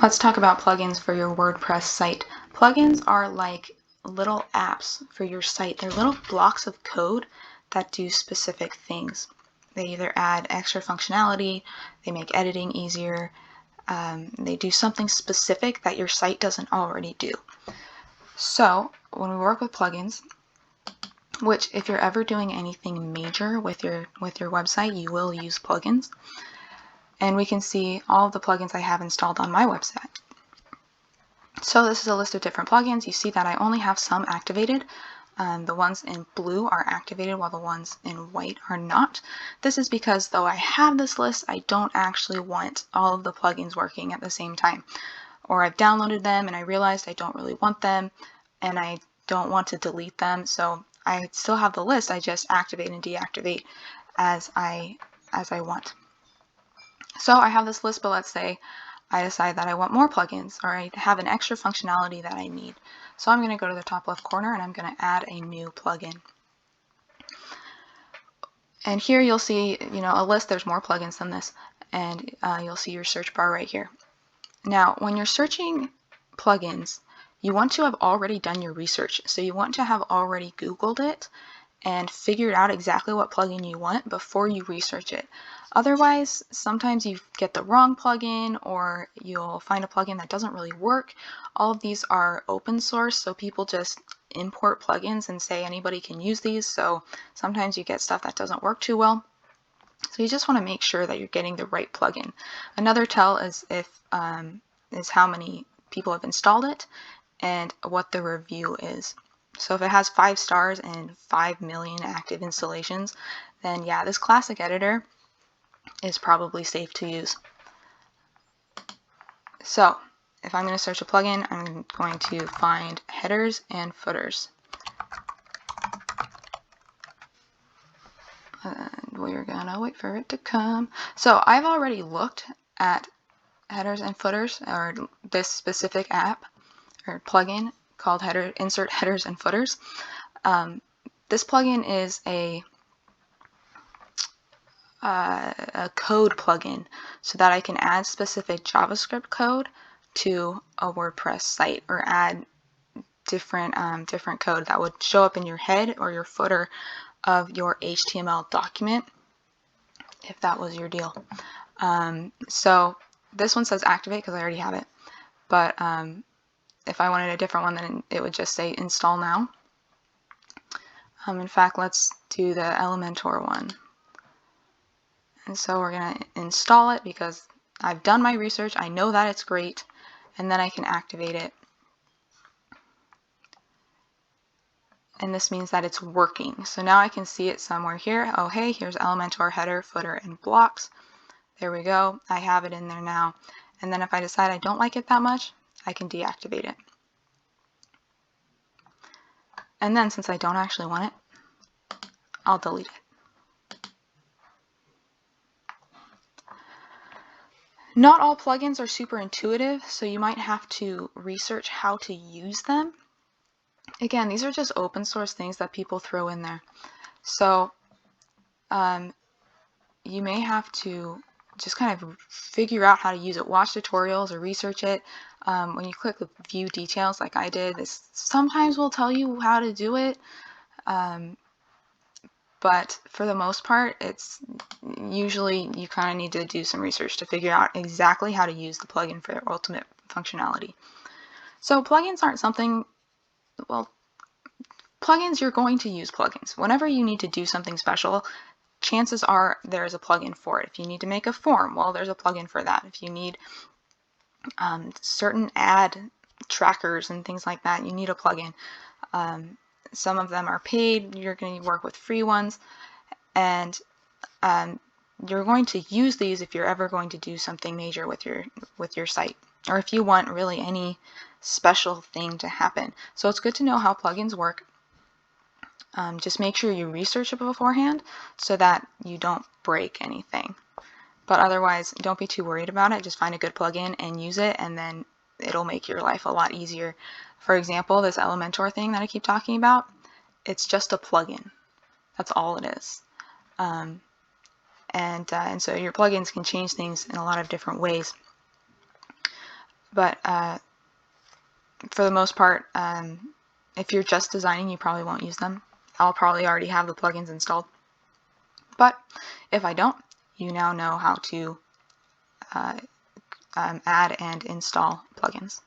Let's talk about plugins for your WordPress site. Plugins are like little apps for your site. They're little blocks of code that do specific things. They either add extra functionality, they make editing easier, they do something specific that your site doesn't already do. So when we work with plugins, which if you're ever doing anything major with your website, you will use plugins. And we can see all of the plugins I have installed on my website. So this is a list of different plugins. You see that I only have some activated. The ones in blue are activated while the ones in white are not. This is because though I have this list, I don't actually want all of the plugins working at the same time. Or I've downloaded them and I realized I don't really want them and I don't want to delete them. So I still have the list, I just activate and deactivate as I want. So I have this list, but let's say I decide that I want more plugins or I have an extra functionality that I need. So I'm going to go to the top left corner and I'm going to add a new plugin. And here you'll see, a list. There's more plugins than this, and you'll see your search bar right here. Now, when you're searching plugins, you want to have already done your research. So you want to have already Googled it and figured out exactly what plugin you want before you research it. Otherwise, sometimes you get the wrong plugin or you'll find a plugin that doesn't really work. All of these are open source, so people just import plugins and say anybody can use these, so sometimes you get stuff that doesn't work too well. So you just want to make sure that you're getting the right plugin. Another tell is is how many people have installed it and what the review is. So if it has 5 stars and 5 million active installations, then yeah, this classic editor is probably safe to use. So if I'm going to search a plugin, I'm going to find headers and footers. And we're going to wait for it to come. So I've already looked at headers and footers, or this specific app or plugin called Insert Headers and Footers. This plugin is a code plugin so that I can add specific JavaScript code to a WordPress site, or add different code that would show up in your head or your footer of your HTML document, if that was your deal. So this one says activate because I already have it, but if I wanted a different one, then it would just say install now. In fact, let's do the Elementor one. And so we're going to install it because I've done my research, I know that it's great, and then I can activate it. And this means that it's working. So now I can see it somewhere here. Oh, hey, here's Elementor header, footer, and blocks. There we go. I have it in there now. And then if I decide I don't like it that much, I can deactivate it. And then since I don't actually want it, I'll delete it. Not all plugins are super intuitive, so you might have to research how to use them. Again, these are just open source things that people throw in there. So you may have to just kind of figure out how to use it, watch tutorials or research it. When you click the view details like I did, this sometimes will tell you how to do it. But for the most part, it's usually you kind of need to do some research to figure out exactly how to use the plugin for their ultimate functionality. So plugins aren't something, well, plugins, you're going to use plugins. Whenever you need to do something special, chances are there's a plugin for it. If you need to make a form, well, there's a plugin for that. If you need certain ad trackers and things like that, you need a plugin. Some of them are paid. You're going to work with free ones, and you're going to use these if you're ever going to do something major with your site, or if you want really any special thing to happen. So it's good to know how plugins work. Just make sure you research it beforehand so that you don't break anything. But otherwise, don't be too worried about it. Just find a good plugin and use it, and then it'll make your life a lot easier. For example, this Elementor thing that I keep talking about, it's just a plugin. That's all it is. And so your plugins can change things in a lot of different ways. But for the most part, if you're just designing, you probably won't use them. I'll probably already have the plugins installed. But if I don't, you now know how to add and install plugins.